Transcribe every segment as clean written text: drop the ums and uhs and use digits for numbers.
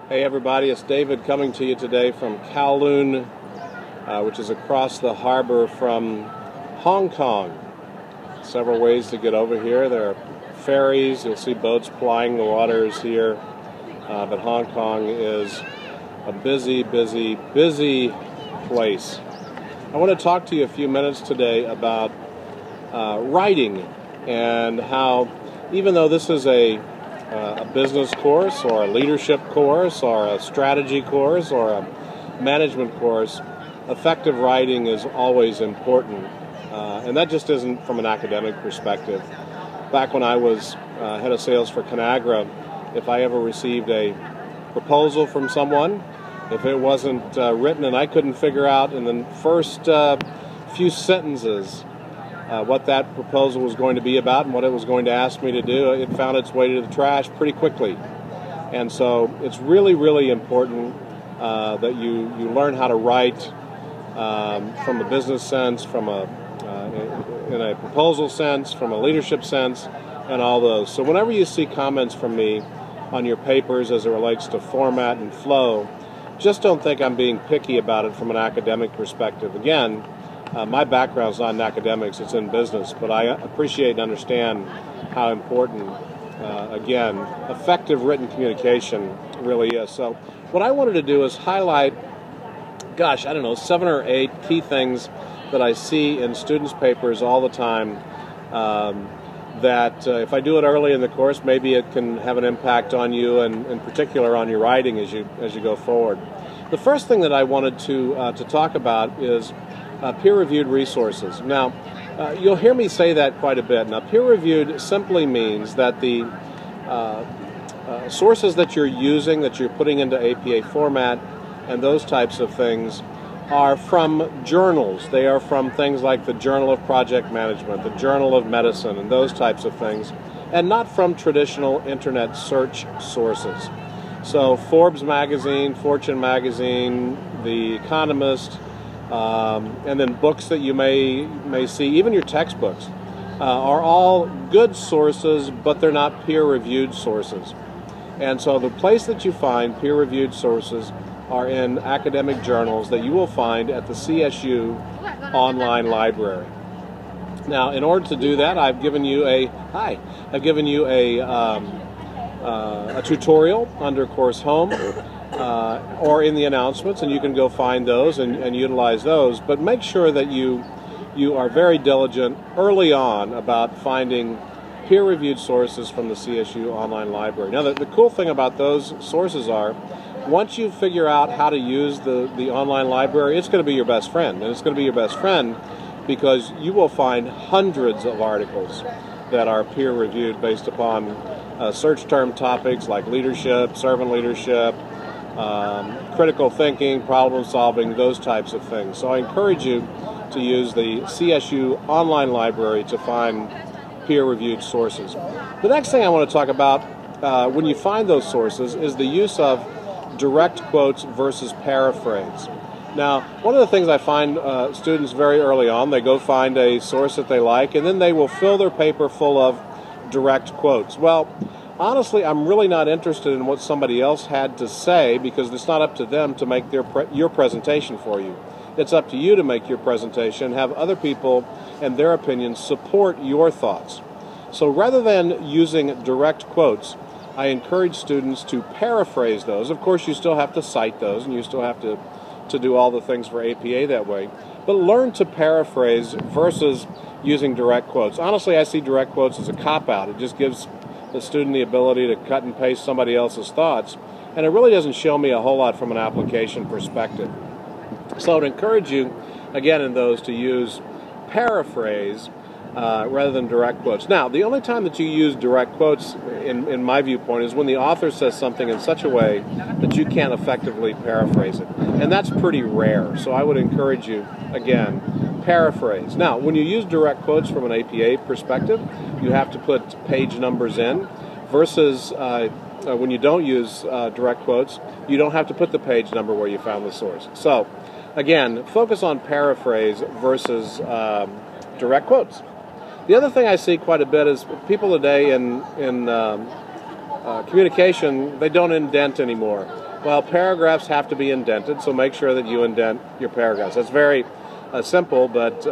Hey everybody, it's David coming to you today from Kowloon, which is across the harbor from Hong Kong. Several ways to get over here. There are ferries, you'll see boats plying the waters here, but Hong Kong is a busy place. I want to talk to you a few minutes today about writing and how, even though this is a business course or a leadership course or a strategy course or a management course, effective writing is always important. And that just isn't from an academic perspective. Back when I was head of sales for Conagra, if I ever received a proposal from someone, if it wasn't written and I couldn't figure out in the first few sentences what that proposal was going to be about and what it was going to ask me to do, it found its way to the trash pretty quickly. And so it's really important that you learn how to write from a business sense, from in a proposal sense, from a leadership sense, and all those. So whenever you see comments from me on your papers as it relates to format and flow, just don't think I'm being picky about it from an academic perspective. Again, my background's not in academics, it's in business, but I appreciate and understand how important, again, effective written communication really is. So what I wanted to do is highlight, 7 or 8 key things that I see in students' papers all the time that if I do it early in the course, maybe it can have an impact on you and in particular on your writing as you go forward. The first thing that I wanted to talk about is peer-reviewed resources. Now, you'll hear me say that quite a bit. Now, peer-reviewed simply means that the sources that you're using, that you're putting into APA format, and those types of things are from journals. They are from things like the Journal of Project Management, the Journal of Medicine, and those types of things, and not from traditional internet search sources. So Forbes magazine, Fortune magazine, The Economist, and then books that you may see, even your textbooks, are all good sources, but they're not peer-reviewed sources. And so the place that you find peer-reviewed sources are in academic journals that you will find at the CSU online library. Now, in order to do that, I've given you a tutorial under Course Home or in the announcements, and you can go find those and utilize those. But make sure that you are very diligent early on about finding peer-reviewed sources from the CSU online library. Now, the cool thing about those sources are, once you figure out how to use the online library, it's going to be your best friend. And it's going to be your best friend because you will find hundreds of articles that are peer-reviewed based upon search term topics like leadership, servant leadership, critical thinking, problem solving, those types of things. So I encourage you to use the CSU online library to find peer-reviewed sources. The next thing I want to talk about when you find those sources is the use of direct quotes versus paraphrase. Now, one of the things I find students very early on, they go find a source that they like, and then they will fill their paper full of direct quotes. Well, honestly, I'm really not interested in what somebody else had to say because it's not up to them to make your presentation for you. It's up to you to make your presentation, have other people and their opinions support your thoughts. So rather than using direct quotes, I encourage students to paraphrase those. Of course, you still have to cite those, and you still have to do all the things for APA that way. But learn to paraphrase versus using direct quotes. Honestly, I see direct quotes as a cop-out. It just gives the student the ability to cut and paste somebody else's thoughts, and it really doesn't show me a whole lot from an application perspective. So I would encourage you, again, in those to use paraphrase rather than direct quotes. Now, the only time that you use direct quotes, in my viewpoint, is when the author says something in such a way that you can't effectively paraphrase it. And that's pretty rare. So I would encourage you, again, paraphrase. Now, when you use direct quotes from an APA perspective, you have to put page numbers in, versus when you don't use direct quotes, you don't have to put the page number where you found the source. So, again, focus on paraphrase versus direct quotes. The other thing I see quite a bit is people today in communication, they don't indent anymore. Well, paragraphs have to be indented, so make sure that you indent your paragraphs. That's very simple, but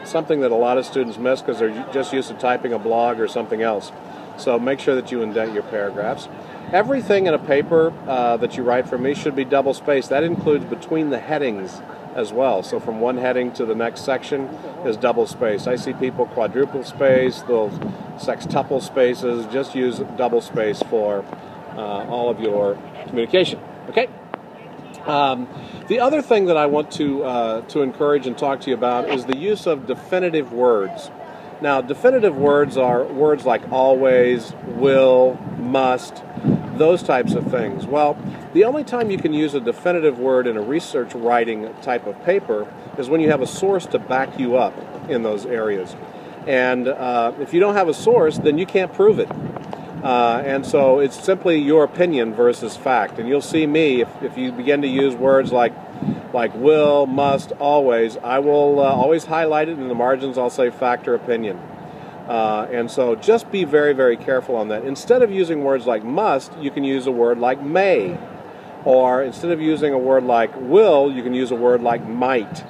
something that a lot of students miss because they're just used to typing a blog or something else. So make sure that you indent your paragraphs. Everything in a paper that you write for me should be double-spaced. That includes between the headings as well. So from one heading to the next section is double-spaced. I see people quadruple-space, those sextuple spaces. Just use double-space for all of your communication. Okay? The other thing that I want to encourage and talk to you about is the use of definitive words. Now, definitive words are words like always, will, must, those types of things. Well, the only time you can use a definitive word in a research writing type of paper is when you have a source to back you up in those areas. And if you don't have a source, then you can't prove it. And so it's simply your opinion versus fact. And you'll see me, if you begin to use words like will, must, always, I will always highlight it in the margins. I'll say fact or opinion. And so just be very, very careful on that. Instead of using words like must, you can use a word like may. Or instead of using a word like will, you can use a word like might.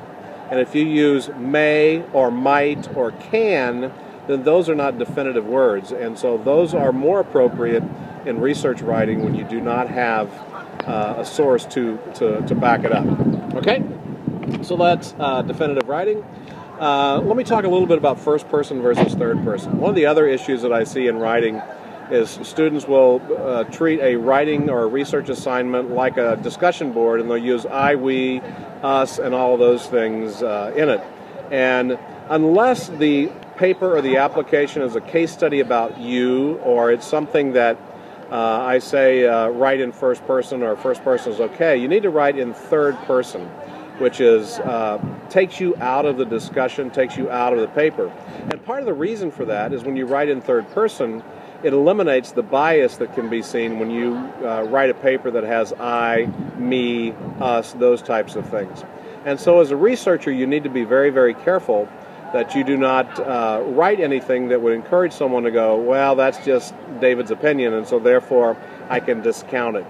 And if you use may or might or can, then those are not definitive words. And so those are more appropriate in research writing when you do not have a source to back it up. Okay? So that's definitive writing. Let me talk a little bit about first person versus third person. One of the other issues that I see in writing is students will treat a writing or a research assignment like a discussion board, and they'll use I, we, us, and all of those things in it. And unless the paper or the application is a case study about you, or it's something that I say write in first person or first person is okay, you need to write in third person, which is takes you out of the discussion, takes you out of the paper. And part of the reason for that is when you write in third person, it eliminates the bias that can be seen when you write a paper that has I, me, us, those types of things. And so as a researcher, you need to be very, very careful that you do not write anything that would encourage someone to go, well, that's just David's opinion, and so therefore I can discount it.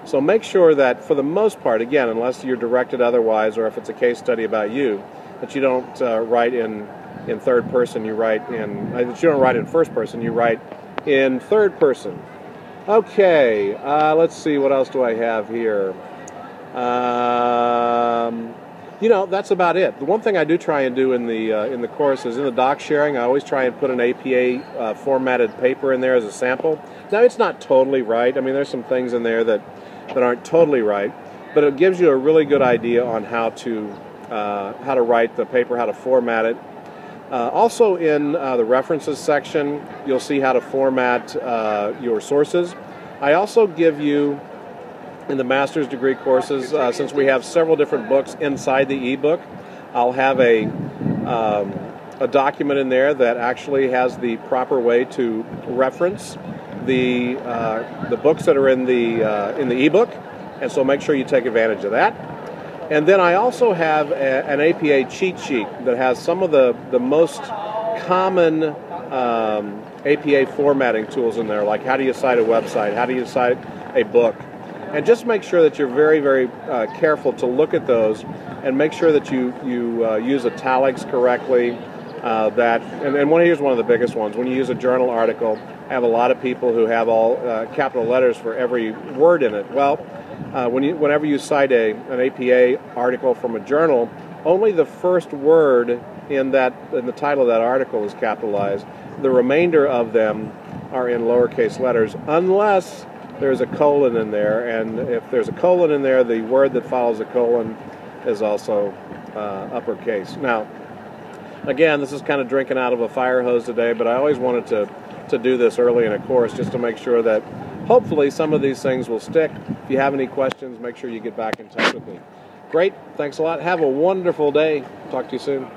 So make sure that for the most part, again, unless you're directed otherwise or if it's a case study about you, that you don't write in third person, you write in, that you don't write in first person, you write in third person. Okay, let's see, what else do I have here? You know, that's about it. The one thing I do try and do in the course is in the doc sharing, I always try and put an APA formatted paper in there as a sample. Now, it's not totally right. I mean, there's some things in there that aren't totally right, but it gives you a really good idea on how to write the paper, how to format it. Also in the references section, you'll see how to format your sources. I also give you, in the master's degree courses, since we have several different books inside the ebook, I'll have a document in there that actually has the proper way to reference the books that are in the ebook, and so make sure you take advantage of that. And then I also have an APA cheat sheet that has some of the most common APA formatting tools in there, like how do you cite a website, how do you cite a book. And just make sure that you're very, very careful to look at those and make sure that you use italics correctly. Here's one of the biggest ones. When you use a journal article, I have a lot of people who have all capital letters for every word in it. Well, whenever you cite an APA article from a journal, only the first word in the title of that article is capitalized. The remainder of them are in lowercase letters, unless there's a colon in there, and if there's a colon in there, the word that follows the colon is also uppercase. Now, again, this is kind of drinking out of a fire hose today, but I always wanted to do this early in a course just to make sure that hopefully some of these things will stick. If you have any questions, make sure you get back in touch with me. Great, thanks a lot. Have a wonderful day. Talk to you soon.